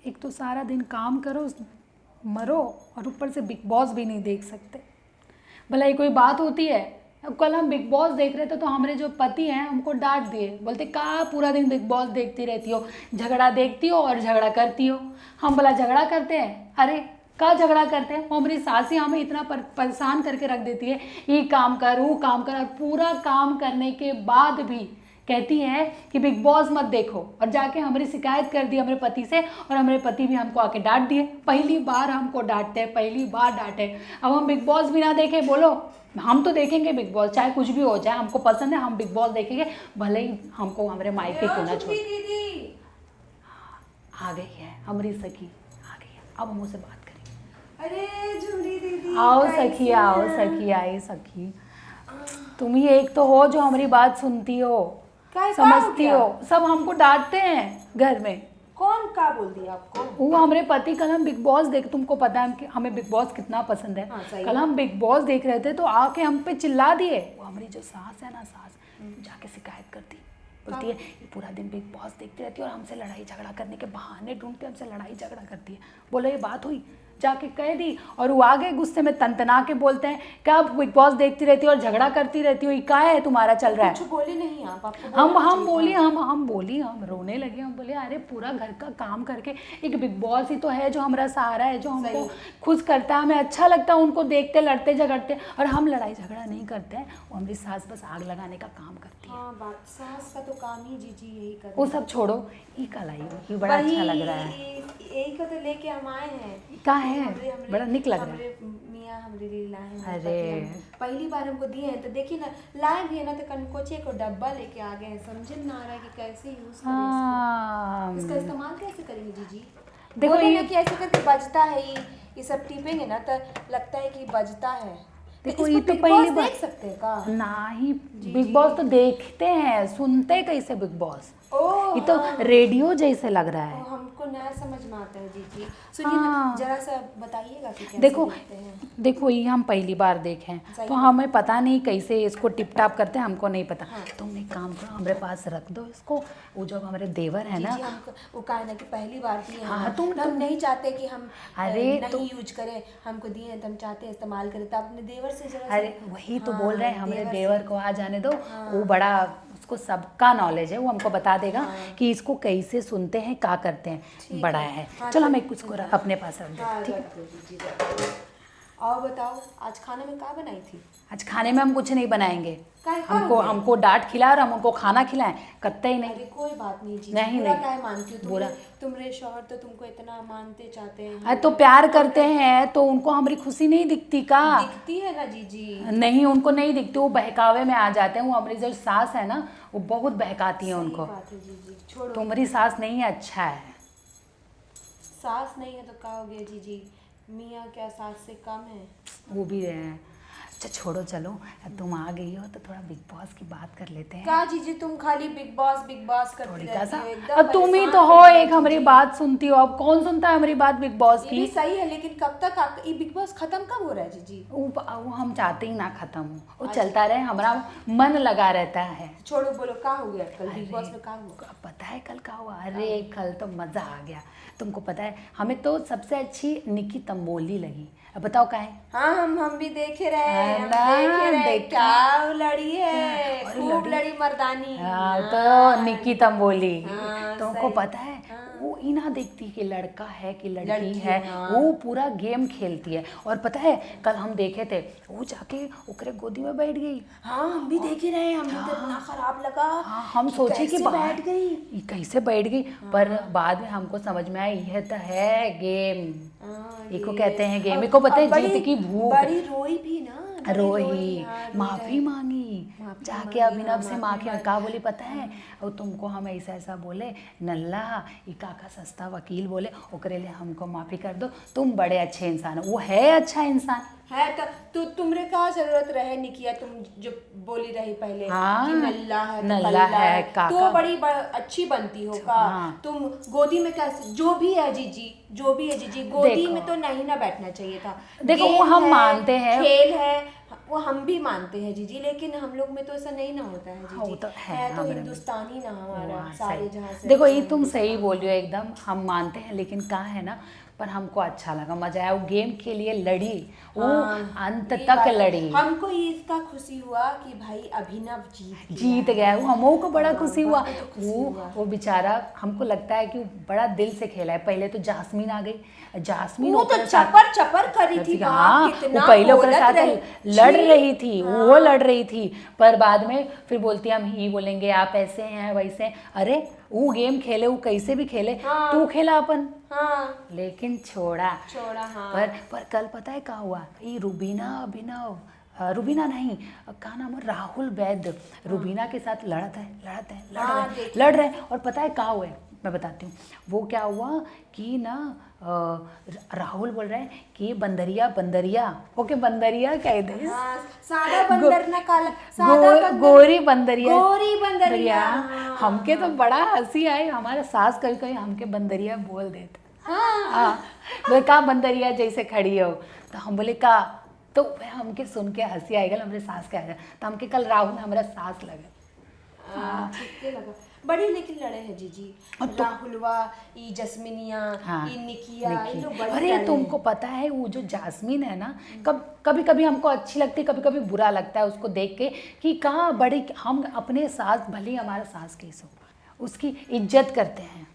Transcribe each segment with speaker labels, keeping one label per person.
Speaker 1: एक तो सारा दिन काम करो मरो और ऊपर से बिग बॉस भी नहीं देख सकते। भला ये कोई बात होती है? अब कल हम बिग बॉस देख रहे थे तो हमारे जो पति हैं हमको डांट दिए, बोलते कहाँ पूरा दिन बिग बॉस देखती रहती हो, झगड़ा देखती हो और झगड़ा करती हो। हम भला झगड़ा करते हैं? अरे का झगड़ा करते हैं? वो हमारी सासी हमें इतना परेशान करके रख देती है, ये काम कर वो काम कर, और पूरा काम करने के बाद भी कहती है कि बिग बॉस मत देखो, और जाके हमारी शिकायत कर दी हमारे पति से, और हमारे पति भी हमको आके डांट दिए। पहली बार हमको डांटते हैं, पहली बार डांटे। अब हम बिग बॉस भी ना देखें? बोलो, हम तो देखेंगे बिग बॉस, चाहे कुछ भी हो जाए, हमको पसंद है, हम बिग बॉस देखेंगे, भले ही हमको हमारे मायके क्यों ना छोड़। आ गई है हमारी सखी, आ गई है, अब हम उसे बात करेंगे।
Speaker 2: अरे झूठी दीदी,
Speaker 1: आओ सखी, आओ सखी, आई सखी। तुम ही एक तो हो जो हमारी बात सुनती हो, समझती हो। सब हमको डांटते हैं घर में।
Speaker 2: कौन का बोल दिया आपको?
Speaker 1: वो हमारे पति, कल हम बिग बॉस देख, तुमको पता है हमें बिग बॉस कितना पसंद है।
Speaker 2: हाँ,
Speaker 1: कल हम बिग बॉस देख रहे थे तो आके हम पे चिल्ला दिए। वो हमारी जो सास है ना, सास जाके शिकायत करती, बोलती है ये पूरा दिन बिग बॉस देखती रहती है और हमसे लड़ाई झगड़ा करने के बहाने ढूंढते, हमसे लड़ाई झगड़ा करती है। बोला ये बात हुई, जाके कह दी, और वो आगे गुस्से में तनतना के बोलते हैं क्या बिग बॉस देखती रहती हो और झगड़ा करती रहती हो, ये क्या है तुम्हारा चल रहा है?
Speaker 2: कुछ बोले नहीं आप?
Speaker 1: हम बोली, हम रोने लगे। हम बोले अरे पूरा घर का काम करके एक बिग बॉस ही तो है जो हमारा सहारा है, जो हमको खुश करता है, हमें अच्छा लगता है उनको देखते लड़ते झगड़ते, और हम लड़ाई झगड़ा नहीं करते हैं। वो हमारी सास बस आग लगाने का काम करती है।
Speaker 2: हाँ, बात सास का तो काम ही जीजी यही कर।
Speaker 1: वो सब छोड़ो, ये कल आई, ये बड़ा अच्छा लग रहा है।
Speaker 2: यही को तो लेके हम आए हैं।
Speaker 1: क्या है? बड़ा निक लग रहा है।
Speaker 2: मियाँ हमारे लिए लाए हैं।
Speaker 1: अरे
Speaker 2: पहली बार हमको दिए हैं तो देखिए ना, लाए भी है ना तो कनकोचे को डब्बा लेके आ गए हैं। समझ ना आ रहा है कि कैसे यूज करें इसका इस्तेमाल कैसे करेंगे जीजी?
Speaker 1: देखो
Speaker 2: ये कि ऐसे करके बजता है, ये सब टिपेंगे ना तो लगता है कि बजता है।
Speaker 1: देखो ये तो पहली बार
Speaker 2: देख सकते हैं का?
Speaker 1: नहीं, बिग बॉस तो देखते हैं, सुनते कैसे बिग बॉस?
Speaker 2: ओह,
Speaker 1: ये तो रेडियो जैसे लग रहा है।
Speaker 2: हमको नया समझ में आता है जीजी। सुनिए ना, जरा सा बताइएगा कि कैसे
Speaker 1: देखो
Speaker 2: देखते हैं।
Speaker 1: देखो ये हम पहली बार देखें तो हमें पता नहीं कैसे इसको टिप टाप करते हैं, हमको नहीं पता। तुम एक काम करो, हमारे पास रख दो इसको। वो जो हमारे देवर है ना,
Speaker 2: वो कहा ना कि पहली बार दिए हैं।
Speaker 1: हाँ, तुम
Speaker 2: नहीं चाहते कि हम
Speaker 1: अरे
Speaker 2: नहीं यूज करें, हमको दिए हैं तो हम चाहते हैं इस्तेमाल करें, तो अपने देवर से जरा।
Speaker 1: अरे वही तो बोल रहे हैं, हमारे देवर को आ जाने दो। वो बड़ा, उसको सबका नॉलेज है, वो हमको बता देगा कि इसको कैसे सुनते हैं, क्या करते हैं, बड़ा है। चलो हम एक कुछ को अपने पास रख दें, ठीक है?
Speaker 2: और बताओ आज खाने में क्या बनाई थी?
Speaker 1: आज खाने में हम कुछ नहीं बनाएंगे। हमको डांट खिलाए और हम उनको खाना खिलाएं, कतई नहीं।
Speaker 2: अरे कोई बात नहीं जी,
Speaker 1: नहीं
Speaker 2: क्या मानती हो तुम्हारे शौहर तो तुमको इतना मानते चाहते हैं।
Speaker 1: अरे तो प्यार करते हैं तो उनको हमारी खुशी नहीं दिखती का?
Speaker 2: दिखती है ना जीजी।
Speaker 1: नहीं, उनको नहीं दिखती, वो बहकावे में आ जाते हैं। वो हमारी जो सास है ना, वो बहुत बहकाती है उनको।
Speaker 2: छोड़ो,
Speaker 1: तुम्हारी सास नहीं है, अच्छा है।
Speaker 2: सास नहीं है तो क्या हो गया जीजी? मियाँ क्या सास से कम है?
Speaker 1: वो भी है। अच्छा छोड़ो, चलो तुम आ गई हो तो थोड़ा बिग बॉस की बात कर लेते हैं।
Speaker 2: क्या जीजी तुम खाली बिग बॉस करती रहती हो, एकदम।
Speaker 1: अब तुम ही तो हो एक हमारी बात सुनती हो। अब कौन सुनता है हमारी बात बिग बॉस की?
Speaker 2: ये सही है, लेकिन कब तक ये बिग बॉस खत्म कब हो रहा है जीजी?
Speaker 1: वो हम चाहते ही ना खत्म हो, वो चलता रहे, हमारा मन लगा रहता है।
Speaker 2: छोड़ो, बोलो क्या हो गया कल बिग बॉस में? क्या हुआ?
Speaker 1: पता है कल क्या हुआ? अरे कल तो मजा आ गया। तुमको पता है हमें तो सबसे अच्छी निकी तंबोली लगी। अब बताओ क्या है?
Speaker 2: हाँ, हम भी देखे रहे, क्या लड़ी है, खूब लड़ी मर्दानी।
Speaker 1: हाँ, तो निकी तंबोली। तुमको पता है वो इना देखती कि लड़का है कि लड़की है, वो पूरा गेम खेलती है। और पता है कल हम देखे थे, वो जाके ओकरे गोदी में बैठ गई।
Speaker 2: हाँ, हम भी देखे रहे, हमें तो इतना खराब लगा।
Speaker 1: हाँ, हम सोचे कि
Speaker 2: बैठ गई,
Speaker 1: कैसे बैठ गई, पर बाद में हमको समझ में आया यह तो है गेम। इसको कहते हैं गेम। इसको पता है जीत की भूख।
Speaker 2: बड़ी रोई भी ना,
Speaker 1: रोही, माफी मांगी जाके अभिनव से। माँ के का बोली पता है? और तुमको हम ऐसा बोले, नल्ला इका का सस्ता वकील बोले, ओकरे लिए हमको माफी कर दो, तुम बड़े अच्छे इंसान हो। वो है अच्छा इंसान
Speaker 2: है तो तुमरे का जरूरत रहे निकिया, तुम जो बोली रही पहले कि नल्ला है तो बड़ी अच्छी बनती हो का। तुम गोदी में कैसे, जो भी है जीजी, गोदी में तो नहीं ना बैठना चाहिए था।
Speaker 1: देखो वो हम मानते हैं,
Speaker 2: खेल है, वो हम भी मानते हैं जीजी, लेकिन हम लोग में तो ऐसा नहीं ना होता है
Speaker 1: हाँ, वो
Speaker 2: जीजी।
Speaker 1: तो है
Speaker 2: तो
Speaker 1: हमारे में।
Speaker 2: हिंदुस्तानी ना हमारा
Speaker 1: हाँ,
Speaker 2: सारे
Speaker 1: सही।
Speaker 2: जहाँ से
Speaker 1: देखो ये
Speaker 2: अच्छा
Speaker 1: तुम सही
Speaker 2: हिंदुस्तान।
Speaker 1: बोल रही हो एकदम, हम मानते हैं, लेकिन कहाँ है ना, पर हमको अच्छा लगा, मजा आया, वो गेम के लिए लड़ी, वो अंत
Speaker 2: ये
Speaker 1: तक
Speaker 2: बात है।
Speaker 1: लड़ी,
Speaker 2: हमको इसका खुशी हुआ कि भाई अभिनव
Speaker 1: जीत गया वो, हमों को बड़ा
Speaker 2: हाँ,
Speaker 1: खुशी हुआ।
Speaker 2: हमको तो खुशी
Speaker 1: वो
Speaker 2: हुआ।
Speaker 1: वो बेचारा, हमको लगता है कि वो बड़ा दिल से खेला है। पहले तो जास्मीन आ गई, जास्मीन
Speaker 2: वो तो
Speaker 1: ओकरे साथ
Speaker 2: चपर चपर करी थी बाप,
Speaker 1: हाँ, वो
Speaker 2: कितना
Speaker 1: पहले ओकरे
Speaker 2: बोलत
Speaker 1: साथ
Speaker 2: रही।
Speaker 1: लड़
Speaker 2: छी।
Speaker 1: रही थी, वो लड़ रही थी, पर बाद में फिर बोलती हम ही बोलेंगे, आप ऐसे हैं वैसे हैं। अरे वो गेम खेले, वो कैसे भी खेले,
Speaker 2: हाँ।
Speaker 1: तू खेला अपन,
Speaker 2: हाँ
Speaker 1: लेकिन छोड़ा।
Speaker 2: हाँ।
Speaker 1: पर कल पता है क्या हुआ, ये रुबीना अभिनव, रुबीना नहीं, क्या नाम है, राहुल वैद्य रुबीना के साथ
Speaker 2: हाँ,
Speaker 1: लड़ रहे। और पता है क्या हुआ है, मैं बताती हूँ। वो क्या हुआ कि ना राहुल बोल रहा है कि बंदरिया, ओके बंदरिया कह दे,
Speaker 2: हाँ, सादा बंदर ना काला, सादा बंदर,
Speaker 1: गोरी बंदरिया,
Speaker 2: गोरी बंदरिया। हाँ,
Speaker 1: हमके तो बड़ा हंसी आई, हमारा सास कभी कभी हमके बंदरिया बोल देते। हाँ, बोले का बंदरिया जैसे खड़ी हो, तो हम बोले का, तो वह हमके सुन के हंसी आई गल, हमारे सास के आ गया, तो हमके कल राहुल हमारा सास लगे।
Speaker 2: ठीक लगा बड़ी, लेकिन लड़े हैं जीजी, राहुलवा, ई जस्मिनिया,
Speaker 1: हाँ,
Speaker 2: ई निकिया, ये लोग बड़ी
Speaker 1: अरे
Speaker 2: लड़े
Speaker 1: तुमको पता है वो जो जास्मीन है ना, कभी कभी हमको अच्छी लगती है, कभी कभी बुरा लगता है उसको देख के, कि कहाँ बड़ी, हम अपने सास, भले ही हमारा सास कैसे हो, उसकी इज्जत करते हैं,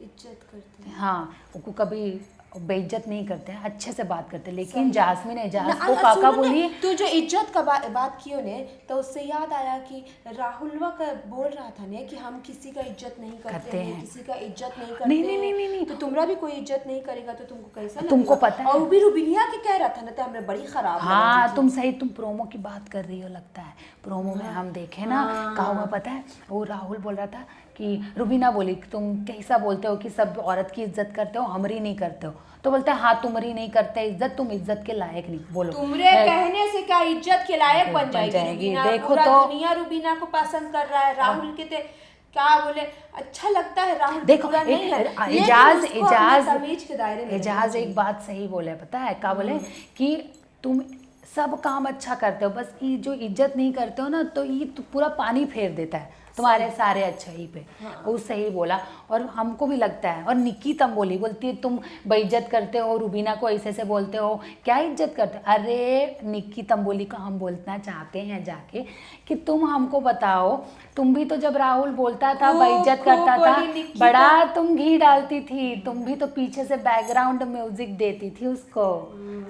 Speaker 2: इज्जत करते हैं।
Speaker 1: हाँ, उनको कभी बेइज्जत नहीं करते हैं, अच्छे से बात करते हैं। लेकिन
Speaker 2: सही।
Speaker 1: जास्मीन एजाज
Speaker 2: ना,
Speaker 1: को काका
Speaker 2: सुनो ना,
Speaker 1: बोली,
Speaker 2: तू जो इज्जत का बात कियो ने, तो उससे याद आया कि राहुलवा का बोल रहा था ने कि हम किसी का इज्जत नहीं करते हैं, किसी का इज्जत नहीं करते
Speaker 1: नहीं,
Speaker 2: हैं।
Speaker 1: नहीं, नहीं, नहीं।
Speaker 2: तो तुमरा भी कोई इज्जत नहीं करेगा तो तुमको कैसा
Speaker 1: तुमको
Speaker 2: लगेगा?
Speaker 1: पता है।
Speaker 2: और वो भी रुबिनिया के कह रहा था ना, तो हमने बड़ी खराब लगा
Speaker 1: हाँ
Speaker 2: जीजी।
Speaker 1: तुम सही, तुम प्रोमो की बात कर रही हो लगता है, प्रोमो में हम देखे ना, क्या हुआ पता है, वो राहुल बोल रहा था कि रुबीना बोली कि तुम कैसा बोलते हो कि सब औरत की इज्जत करते हो, हमारी नहीं करते हो, तो बोलते हैं हाँ तुम्हारी नहीं करते इज्जत, तुम इज्जत के लायक नहीं, बोलो
Speaker 2: तुमरे कहने से क्या इज्जत के लायक बन जाएगी रुबीना?
Speaker 1: देखो
Speaker 2: पूरा
Speaker 1: तो,
Speaker 2: दुनिया रुबीना को पसंद कर रहा है, राहुल के ते क्या बोले, अच्छा लगता है राहुल,
Speaker 1: देखो
Speaker 2: बुरा नहीं है, लेकिन
Speaker 1: एजाज
Speaker 2: उसको अपने
Speaker 1: एजाज
Speaker 2: तमीज के दायरे में
Speaker 1: एजाज
Speaker 2: रहना
Speaker 1: एक बात सही बोले, पता है क्या बोले, कि तुम सब काम अच्छा करते हो, बस ये जो इज्जत नहीं करते हो ना, तो ये तो पूरा पानी फेर देता है तुम्हारे सारे अच्छाई पे। वो सही बोला, और हमको भी लगता है। और निक्की तम बोलती है तुम बेइज्जत करते हो, रुबीना को ऐसे से बोलते हो, क्या इज्जत करते हो? अरे निक्की तम बोली को हम बोलना चाहते हैं जाके कि तुम हमको बताओ, तुम भी तो जब राहुल बोलता था, बेइज्जत करता था, बड़ा तुम घी डालती थी, तुम भी तो पीछे से बैकग्राउंड म्यूजिक देती थी उसको,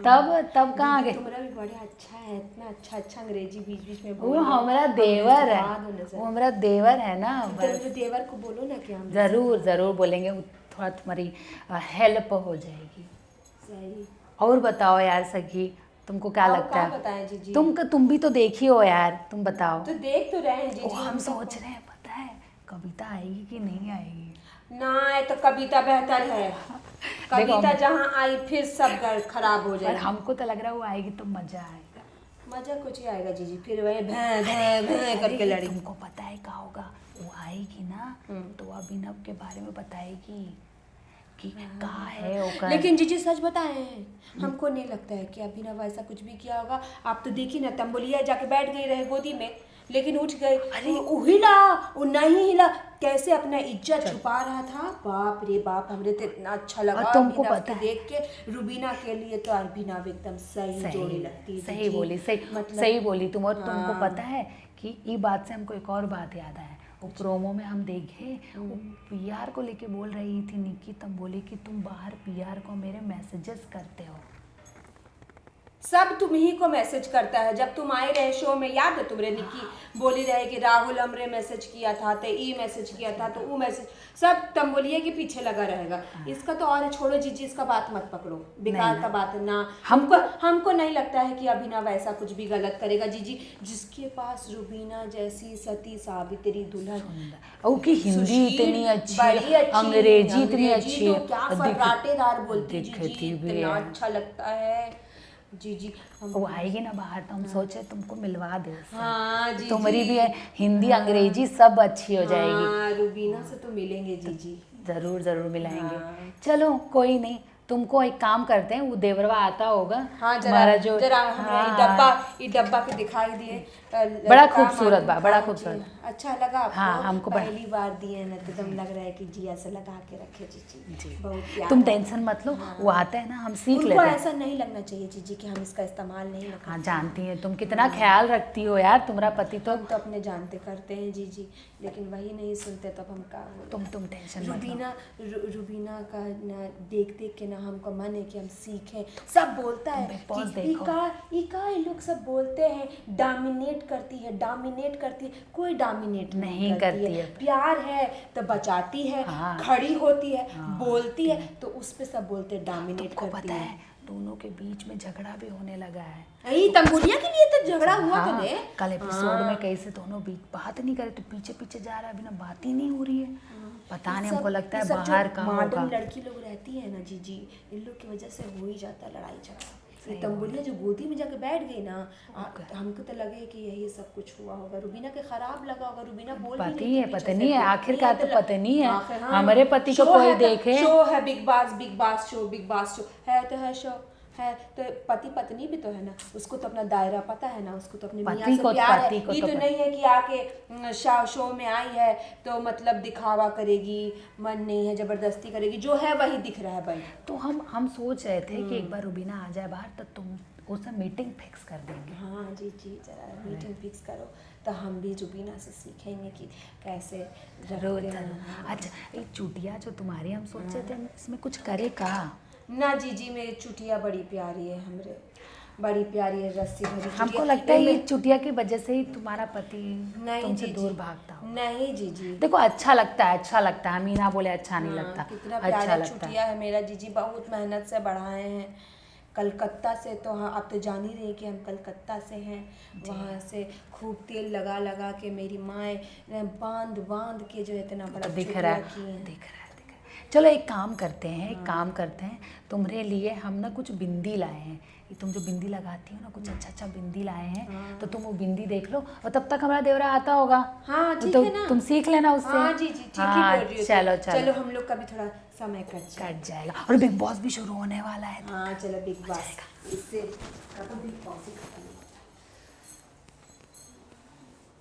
Speaker 1: तब कहाँ गए?
Speaker 2: तुम्हारा भी बड़ा अच्छा है, इतना अच्छा अंग्रेजी बीच बीच में
Speaker 1: वो हमारा देवर है, वो हमारा देवर है ना,
Speaker 2: बस देवर को बोलो ना कि हम
Speaker 1: जरूर जरूर बोलेंगे, थोड़ा तुम्हारी हेल्प हो जाएगी।
Speaker 2: सही।
Speaker 1: और बताओ यार सखी, तुमको क्या लगता है?
Speaker 2: बताएं जीजी,
Speaker 1: तुम भी तो देखी हो यार, तुम बताओ।
Speaker 2: तो देख तो रहे हैं जीजी।
Speaker 1: हम सोच रहे हैं, पता है कविता आएगी कि नहीं आएगी?
Speaker 2: ना, तो कविता बेहतर है, कविता जहाँ आई फिर सब खराब हो जाए।
Speaker 1: हमको तो लग रहा है वो आएगी तो मजा आएगा।
Speaker 2: मजा कुछ ही आएगा जीजी, फिर वही भैं भैं भैं करके लड़ी।
Speaker 1: तुमको पता है क्या होगा, वो आएगी ना तो अभिनव के बारे में बताएगी कि कहाँ है वो।
Speaker 2: लेकिन जीजी सच बताएं, हमको नहीं लगता है कि अभिनव ऐसा कुछ भी किया होगा। आप तो देखी ना, तंबोलिया जाके बैठ गई रहे गोदी में, लेकिन उठ गई, अरे वो हिला, वो नहीं हिला, कैसे अपना इज्जत छुपा रहा था। बाप रे बाप, हमरे तो इतना अच्छा लगा
Speaker 1: तुमको
Speaker 2: अभिनव
Speaker 1: पता
Speaker 2: के देख के। रुबीना के लिए तो अभिनव एकदम सही जोड़ी लगती है।
Speaker 1: सही बोली, सही बोली तुम। और तुमको पता है कि ये बात से हमको एक और बात याद आया, वो प्रोमो में हम देखे, वो पीआर को लेके बोल रही थी निक्की, तब बोली कि तुम बाहर पीआर को मेरे मैसेजेस करते हो।
Speaker 2: सब तुम ही को मैसेज करता है। जब तुम आए रहे शो में, याद है तुमरे निक्की बोली रहे कि राहुल हमरे मैसेज किया था, तो ई मैसेज किया था, तो वो मैसेज सब तंबोलिए के पीछे लगा रहेगा। इसका तो और छोड़ो जीजी, इसका बात मत पकड़ो, बेकार का बात है ना। हमको नहीं लगता है कि अभिनव ऐसा कुछ भी गलत करेगा जीजी। जिसके पास रुबीना जैसी सती सावित्री दुल्हन,
Speaker 1: ओके, हिंदी इतनी अच्छी, अंग्रेजी इतनी अच्छी,
Speaker 2: तो क्या फर्राटेदार बोलती जीजी, इतना अच्छा लगता है जीजी।
Speaker 1: वो आएगी ना बाहर तो हम सोचे तुमको मिलवा दे उससे।
Speaker 2: हाँ जीजी,
Speaker 1: तुम्हारी भी हिंदी अंग्रेजी सब अच्छी हो जाएगी।
Speaker 2: हाँ, रुबीना से तो मिलेंगे जीजी,
Speaker 1: जरूर जरूर मिलाएंगे। चलो कोई नहीं, तुमको एक काम करते हैं, वो देवरवा आता होगा
Speaker 2: हाँ
Speaker 1: हमारा जो
Speaker 2: जरा हमें ये डब्बा पे दिखाई दिए
Speaker 1: बड़ा खूबसूरत बा, बड़ा खूबसूरत।
Speaker 2: अच्छा लगा आपको?
Speaker 1: हाँ, हमको
Speaker 2: पहली बार दिए ना तो एकदम लग रहा है कि जी ऐसे लगा के रखे जी बहुत प्यारा।
Speaker 1: तुम टेंशन मत लो, वो आते हैं ना, हम सीख
Speaker 2: उनको
Speaker 1: लेते हैं।
Speaker 2: ऐसा नहीं लगना चाहिए जीजी कि हम इसका इस्तेमाल नहीं करते।
Speaker 1: हाँ जानती है तुम कितना ख्याल रखती हो यार, तुम्हारा पति तो
Speaker 2: हम तो अपने जानते करते हैं जीजी, लेकिन वही नहीं सुनते तब हम क्या बोलें।
Speaker 1: तुम टेंशन मत लो।
Speaker 2: रुबीना का ना देख देख के ना हमको मन है कि हम सीखें। सब बोलता है
Speaker 1: बिग बॉस
Speaker 2: कि
Speaker 1: देखो।
Speaker 2: ये लोग सब बोलते हैं डोमिनेट करती है, कोई डोमिनेट नहीं करती है। प्यार है तो बचाती है,
Speaker 1: हाँ।
Speaker 2: खड़ी होती है, बोलती है, तो उस पे सब बोलते हैं डोमिनेट
Speaker 1: तुमको
Speaker 2: करती
Speaker 1: पता
Speaker 2: है।
Speaker 1: है दोनों के बीच में झगड़ा भी होने लगा है।
Speaker 2: यही तंबुलिया के लिए तो झगड़ा हुआ
Speaker 1: हाँ,
Speaker 2: तो ने
Speaker 1: कल एपिसोड में कैसे दोनों बीच बात नहीं करे, तो पीछे पीछे जा रहा है, अभी ना बात ही नहीं हो रही है। पता नहीं, हमको लगता है बाहर का
Speaker 2: मॉडर्न
Speaker 1: होगा।
Speaker 2: लड़की लोग रहती है ना जीजी, इन लोग की वजह से हो ही जाता है लड़ाई झगड़ा। ये तंबुलिया जो गोदी में जाके बैठ गई ना, हमको तो लगे कि यही सब कुछ हुआ होगा। रुबीना के खराब लगा होगा, रुबीना बोल भी
Speaker 1: पति
Speaker 2: नहीं
Speaker 1: है,
Speaker 2: थी
Speaker 1: पता
Speaker 2: पीछे
Speaker 1: नहीं
Speaker 2: से।
Speaker 1: है, आखिरकार तो पता नहीं है।
Speaker 2: आखिर हाँ,
Speaker 1: हमारे पति को
Speaker 2: शो
Speaker 1: कोई
Speaker 2: है तो-
Speaker 1: देखे।
Speaker 2: शो है बिग बास शो है तो है शो है तो पति पत्नी भी तो है ना, उसको तो अपना दायरा पता है ना, उसको तो अपने
Speaker 1: पति
Speaker 2: मियाँ से
Speaker 1: को-
Speaker 2: प्यार
Speaker 1: पति
Speaker 2: है।
Speaker 1: को
Speaker 2: ये
Speaker 1: तो
Speaker 2: तो
Speaker 1: पता-
Speaker 2: नहीं है कि आके शो में आई है तो मतलब दिखावा करेगी, मन नहीं है जबरदस्ती करेगी, जो है वही दिख रहा है भाई।
Speaker 1: तो हम सोच रहे थे कि एक बार रुबीना आ जाए बाहर, तो तुम उससे मीटिंग फिक्स कर देंगे।
Speaker 2: हाँ जी जरा मीटिंग फिक्स करो तो हम भी रुबीना से सीखेंगे कि कैसे
Speaker 1: जरूर
Speaker 2: रखते हैं।
Speaker 1: जरूर। अच्छा एक चुटिया जो तुम्हारी, हम सोचे थे इसमें कुछ करे का।
Speaker 2: ना जी मेरी चुटिया बड़ी प्यारी है, हमरे बड़ी प्यारी है, रस्सी भरी
Speaker 1: हमको
Speaker 2: चुटिया।
Speaker 1: लगता है ये चुटिया की वजह से ही तुम्हारा पति
Speaker 2: नहीं
Speaker 1: तुमसे
Speaker 2: जी,
Speaker 1: दूर
Speaker 2: जी।
Speaker 1: भागता हो।
Speaker 2: नहीं जी
Speaker 1: देखो अच्छा लगता है, अच्छा लगता है, मीना बोले अच्छा नहीं
Speaker 2: हाँ,
Speaker 1: लगता,
Speaker 2: कितना
Speaker 1: अच्छा
Speaker 2: प्यारा
Speaker 1: लगता है।
Speaker 2: चुटिया है मेरा जीजी, बहुत मेहनत से बढ़ाए हैं कलकत्ता से। तो हाँ आप तो जान ही रही कि हम कलकत्ता से हैं, वहाँ से खूब तेल लगा लगा के मेरी माँ बांध के जो इतना बड़ा
Speaker 1: तो दिख
Speaker 2: चुटिया
Speaker 1: रहा है,
Speaker 2: की है।
Speaker 1: दिख रहा है। चलो एक काम करते हैं, तुम्हारे लिए हम ना कुछ बिंदी लाए हैं। ये तुम जो बिंदी लगाती हो ना, कुछ अच्छा बिंदी लाए हैं, तो तुम वो बिंदी देख लो, और तब तक हमारा देवरा आता होगा।
Speaker 2: हाँ ठीक
Speaker 1: तो
Speaker 2: है ना,
Speaker 1: तुम सीख लेना उससे।
Speaker 2: हाँ जी ठीक ही
Speaker 1: हाँ,
Speaker 2: बोल रही हो।
Speaker 1: चलो
Speaker 2: चलो हम लोग का भी थोड़ा समय
Speaker 1: कट जाएगा, और बिग बॉस भी शुरू होने वाला है।
Speaker 2: हाँ चलो बिग बॉस इससे बिग बॉस ही खत्म।